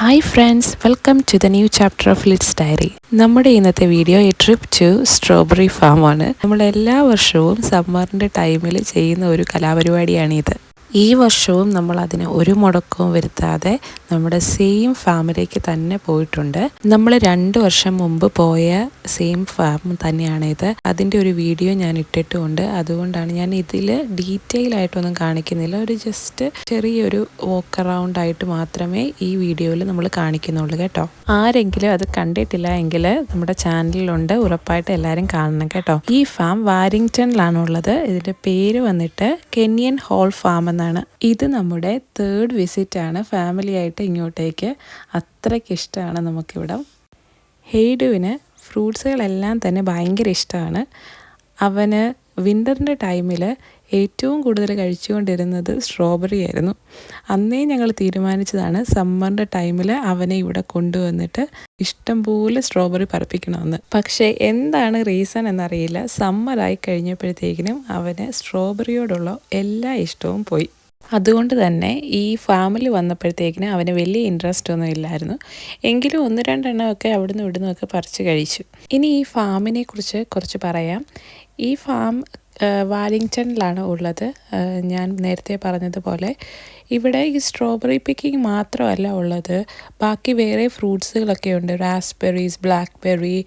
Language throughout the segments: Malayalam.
Hi friends, welcome to the new chapter of Lit's diary. നമ്മുടെ ഇന്നത്തെ video a trip to strawberry ഫാമാണ്. നമ്മൾ എല്ലാ വർഷവും സമ്മറിൻ്റെ ടൈമിൽ ചെയ്യുന്ന ഒരു കലാപരിപാടിയാണിത്. ഈ വർഷവും നമ്മൾ അതിന് ഒരു മുടക്കവും വരുത്താതെ നമ്മുടെ സെയിം ഫാമിലേക്ക് തന്നെ പോയിട്ടുണ്ട്. നമ്മൾ 2 വർഷം മുമ്പ് പോയ സെയിം ഫാം തന്നെയാണിത്. അതിൻ്റെ ഒരു വീഡിയോ ഞാൻ ഇട്ടിട്ടുമുണ്ട്. അതുകൊണ്ടാണ് ഞാൻ ഇതിൽ ഡീറ്റെയിൽ ആയിട്ടൊന്നും കാണിക്കുന്നില്ല. ഒരു ജസ്റ്റ് ചെറിയൊരു വോക്ക് അറൗണ്ട് ആയിട്ട് മാത്രമേ ഈ വീഡിയോയിൽ നമ്മൾ കാണിക്കുന്നുള്ളൂ കേട്ടോ. ആരെങ്കിലും അത് കണ്ടിട്ടില്ല എങ്കിൽ നമ്മുടെ ചാനലിലുണ്ട്, ഉറപ്പായിട്ട് എല്ലാവരും കാണണം കേട്ടോ. ഈ ഫാം വാരിങ്ടണിലാണുള്ളത്. ഇതിൻ്റെ പേര് വന്നിട്ട് കെനിയൻ ഹോൾ ഫാം എന്നാണ്. ഇത് നമ്മുടെ 3rd വിസിറ്റാണ് ഫാമിലി ആയിട്ട് ഇങ്ങോട്ടേക്ക്. അത്രയ്ക്ക് ഇഷ്ടമാണ് നമുക്കിവിടെ. ഹെയ്ഡുവിന് ഫ്രൂട്ട്സുകളെല്ലാം തന്നെ ഭയങ്കര ഇഷ്ടമാണ്. അവന് വിൻ്ററിൻ്റെ ടൈമിൽ ഏറ്റവും കൂടുതൽ കഴിച്ചുകൊണ്ടിരുന്നത് സ്ട്രോബെറി ആയിരുന്നു. അന്നേ ഞങ്ങൾ തീരുമാനിച്ചതാണ് സമ്മറിൻ്റെ ടൈമിൽ അവനെ ഇവിടെ കൊണ്ടുവന്നിട്ട് ഇഷ്ടംപോലെ സ്ട്രോബെറി പറപ്പിക്കണമെന്ന്. പക്ഷേ എന്താണ് റീസൺ എന്നറിയില്ല, സമ്മറായി കഴിഞ്ഞപ്പോഴത്തേക്കിനും അവന് സ്ട്രോബെറിയോടുള്ള എല്ലാ ഇഷ്ടവും പോയി. അതുകൊണ്ട് തന്നെ ഈ ഫാമിൽ വന്നപ്പോഴത്തേക്കിന് അവന് വലിയ ഇൻട്രസ്റ്റ് ഒന്നും ഇല്ലായിരുന്നു. എങ്കിലും 1-2 എണ്ണമൊക്കെ അവിടുന്ന് ഇവിടുന്നൊക്കെ പറിച്ച് കഴിച്ചു. ഇനി ഈ ഫാമിനെ കുറിച്ച് കുറച്ച് പറയാം. ഈ ഫാം വാരിങ്ടണിലാണ് ഉള്ളത്. ഞാൻ നേരത്തെ പറഞ്ഞതുപോലെ ഇവിടെ ഈ സ്ട്രോബെറി പിക്കിങ് മാത്രമല്ല ഉള്ളത്, ബാക്കി വേറെ ഫ്രൂട്ട്സുകളൊക്കെ ഉണ്ട്. റാസ്ബെറീസ്, ബ്ലാക്ക്ബെറി,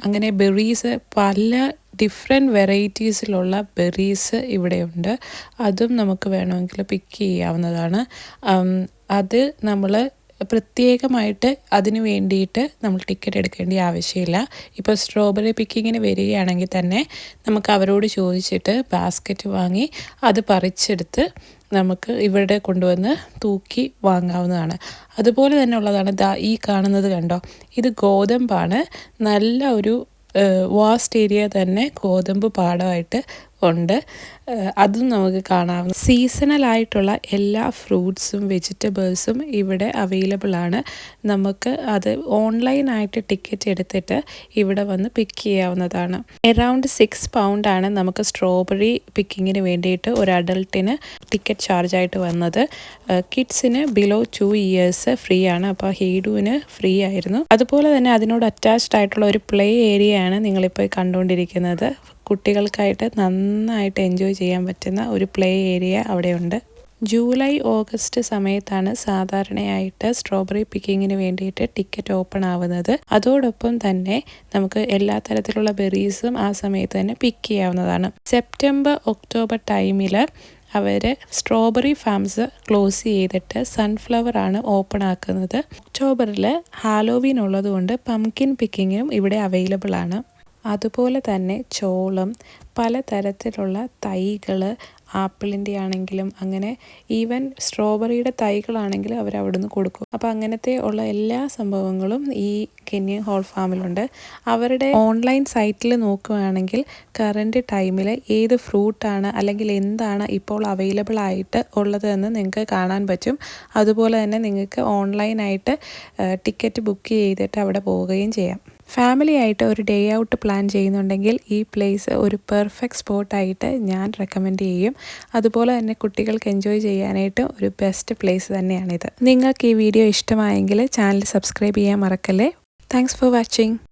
അങ്ങനെ ബെറീസ്, പല ഡിഫറെൻറ്റ് വെറൈറ്റീസിലുള്ള ബെറീസ് ഇവിടെയുണ്ട്. അതും നമുക്ക് വേണമെങ്കിൽ പിക്ക് ചെയ്യാവുന്നതാണ്. അത് നമ്മൾ പ്രത്യേകമായിട്ട് അതിന് വേണ്ടിയിട്ട് നമ്മൾ ടിക്കറ്റ് എടുക്കേണ്ട ആവശ്യമില്ല. ഇപ്പോൾ സ്ട്രോബെറി പിക്കിങ്ങിന് വരികയാണെങ്കിൽ തന്നെ നമുക്ക് അവരോട് ചോദിച്ചിട്ട് ബാസ്ക്കറ്റ് വാങ്ങി അത് പറിച്ചെടുത്ത് നമുക്ക് ഇവിടെ കൊണ്ടുവന്ന് തൂക്കി വാങ്ങാവുന്നതാണ്. അതുപോലെ തന്നെ ഉള്ളതാണ് ഈ കാണുന്നത്, കണ്ടോ, ഇത് ഗോതമ്പാണ്. നല്ല ഒരു വാസ്റ്റ് ഏരിയ തന്നെ ഗോതമ്പ് പാടമായിട്ട് ഉണ്ട്. അതും നമുക്ക് കാണാവുന്ന. സീസണലായിട്ടുള്ള എല്ലാ ഫ്രൂട്ട്സും വെജിറ്റബിൾസും ഇവിടെ അവൈലബിൾ ആണ്. നമുക്ക് അത് ഓൺലൈനായിട്ട് ടിക്കറ്റ് എടുത്തിട്ട് ഇവിടെ വന്ന് പിക്ക് ചെയ്യാവുന്നതാണ്. അറൗണ്ട് 6 പൗണ്ടാണ് നമുക്ക് സ്ട്രോബെറി പിക്കിങ്ങിന് വേണ്ടിയിട്ട് ഒരു അഡൾട്ടിന് ടിക്കറ്റ് ചാർജായിട്ട് വന്നത്. കിഡ്സിന് ബിലോ 2 ഇയേഴ്സ് ഫ്രീ ആണ്. അപ്പോൾ ഹെയ്ഡുവിന് ഫ്രീ ആയിരുന്നു. അതുപോലെ തന്നെ അതിനോട് അറ്റാച്ച്ഡ് ആയിട്ടുള്ള ഒരു പ്ലേ ഏരിയയാണ് നിങ്ങളിപ്പോൾ കണ്ടുകൊണ്ടിരിക്കുന്നത്. കുട്ടികൾക്കായിട്ട് നന്നായിട്ട് എൻജോയ് ചെയ്യാൻ പറ്റുന്ന ഒരു പ്ലേ ഏരിയ അവിടെയുണ്ട്. ജൂലൈ ഓഗസ്റ്റ് സമയത്താണ് സാധാരണയായിട്ട് സ്ട്രോബെറി പിക്കിങ്ങിന് വേണ്ടിയിട്ട് ടിക്കറ്റ് ഓപ്പൺ ആവുന്നത്. അതോടൊപ്പം തന്നെ നമുക്ക് എല്ലാ തരത്തിലുള്ള ബെറീസും ആ സമയത്ത് തന്നെ പിക്ക് ചെയ്യാവുന്നതാണ്. സെപ്റ്റംബർ ഒക്ടോബർ ടൈമിൽ അവർ സ്ട്രോബെറി ഫാംസ് ക്ലോസ് ചെയ്തിട്ട് സൺഫ്ലവർ ആണ് ഓപ്പൺ ആക്കുന്നത്. ഒക്ടോബറിൽ ഹാലോവീൻ ഉള്ളതുകൊണ്ട് പംകിൻ പിക്കിങ്ങും ഇവിടെ അവൈലബിൾ ആണ്. അതുപോലെ തന്നെ ചോളം, പലതരത്തിലുള്ള തൈകൾ, ആപ്പിളിൻ്റെ ആണെങ്കിലും അങ്ങനെ ഈവൻ സ്ട്രോബെറിയുടെ തൈകളാണെങ്കിലും അവർ അവിടുന്ന് കൊടുക്കും. അപ്പോൾ അങ്ങനത്തെ ഉള്ള എല്ലാ സംഭവങ്ങളും ഈ കെനിയൻ ഹോൾ ഫാമിലുണ്ട്. അവരുടെ ഓൺലൈൻ സൈറ്റിൽ നോക്കുകയാണെങ്കിൽ കറൻറ്റ് ടൈമിൽ ഏത് ഫ്രൂട്ടാണ് അല്ലെങ്കിൽ എന്താണ് ഇപ്പോൾ അവൈലബിൾ ആയിട്ട് ഉള്ളതെന്ന് നിങ്ങൾക്ക് കാണാൻ പറ്റും. അതുപോലെ തന്നെ നിങ്ങൾക്ക് ഓൺലൈനായിട്ട് ടിക്കറ്റ് ബുക്ക് ചെയ്തിട്ട് അവിടെ പോവുകയും ചെയ്യാം. ഫാമിലി ആയിട്ട് ഒരു ഡേ ഔട്ട് പ്ലാൻ ചെയ്യുന്നുണ്ടെങ്കിൽ ഈ പ്ലേസ് ഒരു പെർഫെക്റ്റ് സ്പോട്ടായിട്ട് ഞാൻ റെക്കമെൻഡ് ചെയ്യും. അതുപോലെ തന്നെ കുട്ടികൾക്ക് എൻജോയ് ചെയ്യാനായിട്ട് ഒരു ബെസ്റ്റ് പ്ലേസ് തന്നെയാണിത്. നിങ്ങൾക്ക് ഈ വീഡിയോ ഇഷ്ടമായെങ്കിൽ ചാനൽ സബ്സ്ക്രൈബ് ചെയ്യാൻ മറക്കല്ലേ. Thanks for watching.